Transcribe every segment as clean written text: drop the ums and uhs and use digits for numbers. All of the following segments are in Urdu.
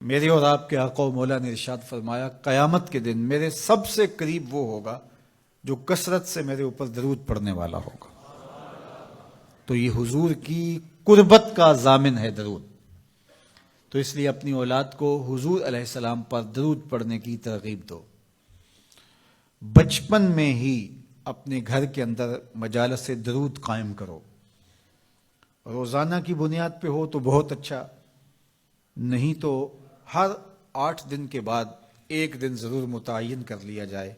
میرے اور آپ کے آقا و مولا نے ارشاد فرمایا قیامت کے دن میرے سب سے قریب وہ ہوگا جو کثرت سے میرے اوپر درود پڑھنے والا ہوگا. تو یہ حضور کی قربت کا ضامن ہے درود. تو اس لیے اپنی اولاد کو حضور علیہ السلام پر درود پڑھنے کی ترغیب دو. بچپن میں ہی اپنے گھر کے اندر مجالس درود قائم کرو. روزانہ کی بنیاد پہ ہو تو بہت اچھا، نہیں تو ہر 8 دن کے بعد ایک دن ضرور متعین کر لیا جائے.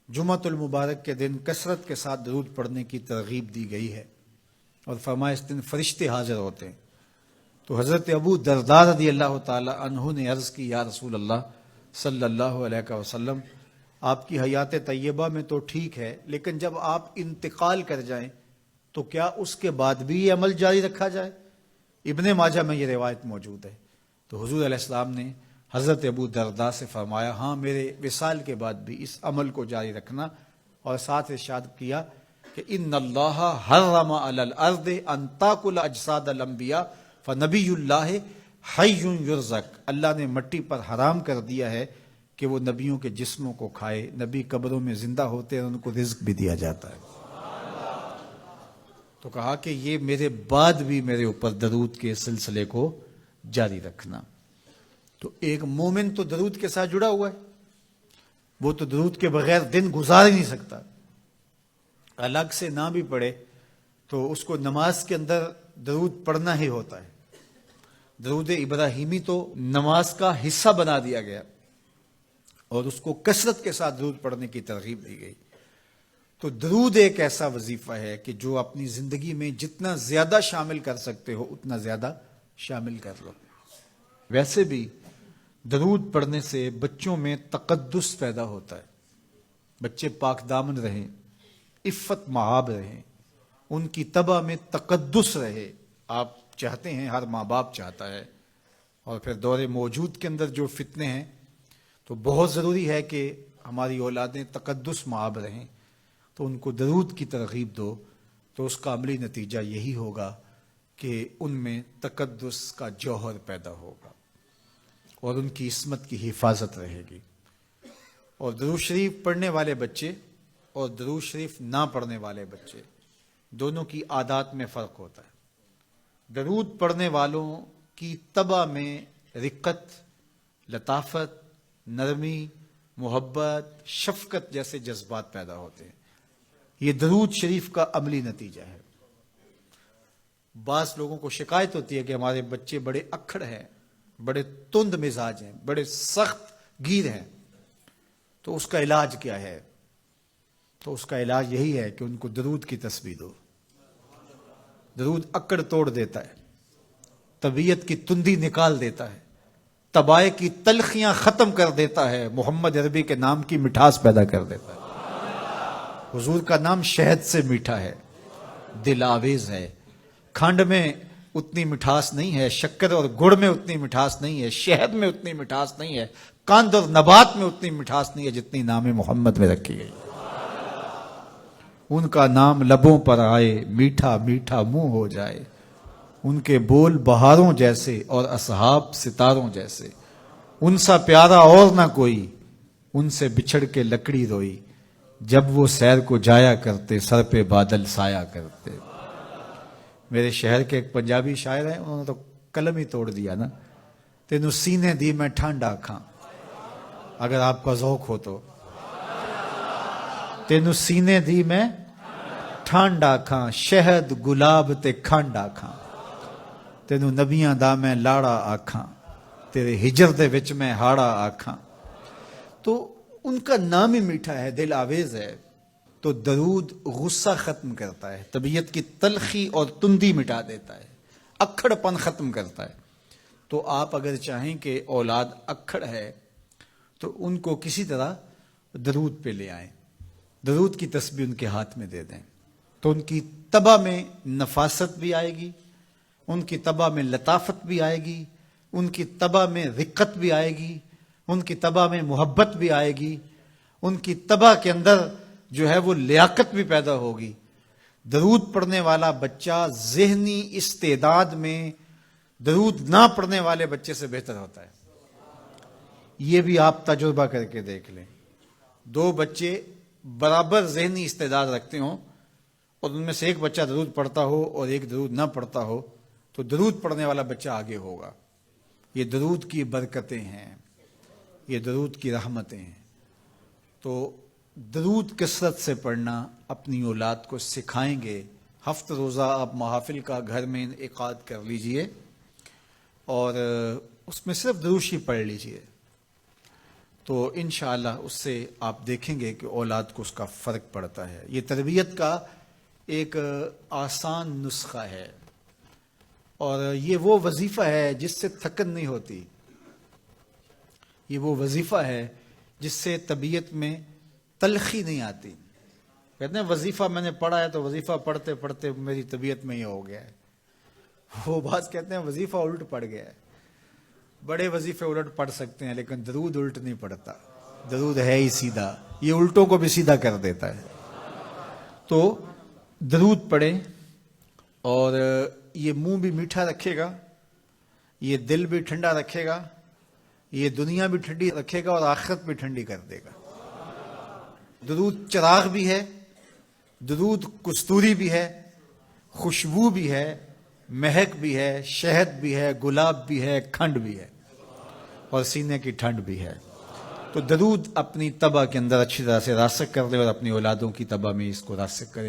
جمعۃ المبارک کے دن کثرت کے ساتھ درود پڑھنے کی ترغیب دی گئی ہے اور فرمایا اس دن فرشتے حاضر ہوتے ہیں. تو حضرت ابو درداء رضی اللہ تعالی عنہ نے عرض کی یا رسول اللہ صلی اللہ علیہ وسلم، آپ کی حیات طیبہ میں تو ٹھیک ہے، لیکن جب آپ انتقال کر جائیں تو کیا اس کے بعد بھی یہ عمل جاری رکھا جائے؟ ابن ماجہ میں یہ روایت موجود ہے. تو حضور علیہ السلام نے حضرت ابو درداء سے فرمایا ہاں میرے وصال کے بعد بھی اس عمل کو جاری رکھنا، اور ساتھ ارشاد کیا کہ ان اللہ حرم علی الارض ان تاکل اجساد الانبیاء فنبی اللہ حی یرزق. اللہ نے مٹی پر حرام کر دیا ہے کہ وہ نبیوں کے جسموں کو کھائے. نبی قبروں میں زندہ ہوتے ہیں، ان کو رزق بھی دیا جاتا ہے. تو کہا کہ یہ میرے بعد بھی میرے اوپر درود کے سلسلے کو جاری رکھنا. تو ایک مومن تو درود کے ساتھ جڑا ہوا ہے، وہ تو درود کے بغیر دن گزار ہی نہیں سکتا. الگ سے نہ بھی پڑھے تو اس کو نماز کے اندر درود پڑھنا ہی ہوتا ہے. درود ابراہیمی تو نماز کا حصہ بنا دیا گیا اور اس کو کثرت کے ساتھ درود پڑھنے کی ترغیب دی گئی. تو درود ایک ایسا وظیفہ ہے کہ جو اپنی زندگی میں جتنا زیادہ شامل کر سکتے ہو اتنا زیادہ شامل کر لو. ویسے بھی درود پڑھنے سے بچوں میں تقدس پیدا ہوتا ہے. بچے پاک دامن رہیں، عفت مآب رہیں، ان کی طبع میں تقدس رہے. آپ چاہتے ہیں، ہر ماں باپ چاہتا ہے. اور پھر دور موجود کے اندر جو فتنے ہیں تو بہت ضروری ہے کہ ہماری اولادیں تقدس مآب رہیں. تو ان کو درود کی ترغیب دو تو اس کا عملی نتیجہ یہی ہوگا کہ ان میں تقدس کا جوہر پیدا ہوگا اور ان کی عصمت کی حفاظت رہے گی. اور درود شریف پڑھنے والے بچے اور درود شریف نہ پڑھنے والے بچے دونوں کی عادات میں فرق ہوتا ہے. درود پڑھنے والوں کی طبع میں رقت، لطافت، نرمی، محبت، شفقت جیسے جذبات پیدا ہوتے ہیں. یہ درود شریف کا عملی نتیجہ ہے. بعض لوگوں کو شکایت ہوتی ہے کہ ہمارے بچے بڑے اکھڑ ہیں، بڑے تند مزاج ہیں، بڑے سخت گیر ہیں. تو اس کا علاج کیا ہے؟ تو اس کا علاج یہی ہے کہ ان کو درود کی تسبیح دو. درود اکڑ توڑ دیتا ہے، طبیعت کی تندی نکال دیتا ہے، طبائع کی تلخیاں ختم کر دیتا ہے، محمد عربی کے نام کی مٹھاس پیدا کر دیتا ہے. حضور کا نام شہد سے میٹھا ہے، دل آویز ہے. کھنڈ میں اتنی مٹھاس نہیں ہے، شکر اور گڑ میں اتنی مٹھاس نہیں ہے، شہد میں اتنی مٹھاس نہیں ہے، قند اور نبات میں اتنی مٹھاس نہیں ہے جتنی نام محمد میں رکھی گئی. ان کا نام لبوں پر آئے، میٹھا میٹھا منہ ہو جائے. ان کے بول بہاروں جیسے اور اصحاب ستاروں جیسے. ان سا پیارا اور نہ کوئی، ان سے بچھڑ کے لکڑی روئی. جب وہ سیر کو جایا کرتے، سر پہ بادل سایا کرتے. میرے شہر کے ایک پنجابی شاعر ہیں، انہوں نے تو قلم ہی توڑ دیا نا. تینوں سینے دی میں ٹھنڈ آکھاں، اگر آپ کا ذوق ہو تو. تینوں سینے دی میں ٹھنڈ آکھاں، شہد گلاب تے کھنڈ آکھاں. تینوں نبیاں دا میں لاڑا آکھاں، تیرے ہجر دے وچ میں ہاڑا آکھاں. تو ان کا نام ہی میٹھا ہے، دل آویز ہے. تو درود غصہ ختم کرتا ہے، طبیعت کی تلخی اور تندی مٹا دیتا ہے، اکھڑ پن ختم کرتا ہے. تو آپ اگر چاہیں کہ اولاد اکھڑ ہے تو ان کو کسی طرح درود پہ لے آئیں، درود کی تسبیح ان کے ہاتھ میں دے دیں. تو ان کی طبع میں نفاست بھی آئے گی، ان کی طبع میں لطافت بھی آئے گی، ان کی طبع میں رقت بھی آئے گی، ان کی طبع میں محبت بھی آئے گی، ان کی طبع کے اندر جو ہے وہ لیاقت بھی پیدا ہوگی. درود پڑھنے والا بچہ ذہنی استعداد میں درود نہ پڑھنے والے بچے سے بہتر ہوتا ہے. یہ بھی آپ تجربہ کر کے دیکھ لیں، دو بچے برابر ذہنی استعداد رکھتے ہوں اور ان میں سے ایک بچہ درود پڑھتا ہو اور ایک درود نہ پڑھتا ہو تو درود پڑھنے والا بچہ آگے ہوگا۔ یہ درود کی برکتیں ہیں، یہ درود کی رحمتیں ہیں۔ تو درود کثرت سے پڑھنا اپنی اولاد کو سکھائیں گے۔ ہفتہ روزہ آپ محافل کا گھر میں انعقاد کر لیجئے اور اس میں صرف دروشی پڑھ لیجئے، تو انشاءاللہ اس سے آپ دیکھیں گے کہ اولاد کو اس کا فرق پڑتا ہے۔ یہ تربیت کا ایک آسان نسخہ ہے اور یہ وہ وظیفہ ہے جس سے تھکن نہیں ہوتی، یہ وہ وظیفہ ہے جس سے طبیعت میں تلخی نہیں آتی۔ کہتے ہیں وظیفہ میں نے پڑھا ہے تو وظیفہ پڑھتے پڑھتے میری طبیعت میں یہ ہو گیا ہے، وہ بعض کہتے ہیں وظیفہ الٹ پڑ گیا ہے۔ بڑے وظیفے الٹ پڑھ سکتے ہیں لیکن درود الٹ نہیں پڑتا، درود ہے ہی سیدھا، یہ الٹوں کو بھی سیدھا کر دیتا ہے۔ تو درود پڑھیں اور یہ منہ بھی میٹھا رکھے گا، یہ دل بھی ٹھنڈا رکھے گا، یہ دنیا بھی ٹھنڈی رکھے گا اور آخرت بھی ٹھنڈی کر دے گا۔ درود چراغ بھی ہے، درود کستوری بھی ہے، خوشبو بھی ہے، مہک بھی ہے، شہد بھی ہے، گلاب بھی ہے، کھنڈ بھی ہے اور سینے کی ٹھنڈ بھی ہے۔ تو درود اپنی طبع کے اندر اچھی طرح سے راسخ کر لے اور اپنی اولادوں کی طبع میں اس کو راسخ کرے۔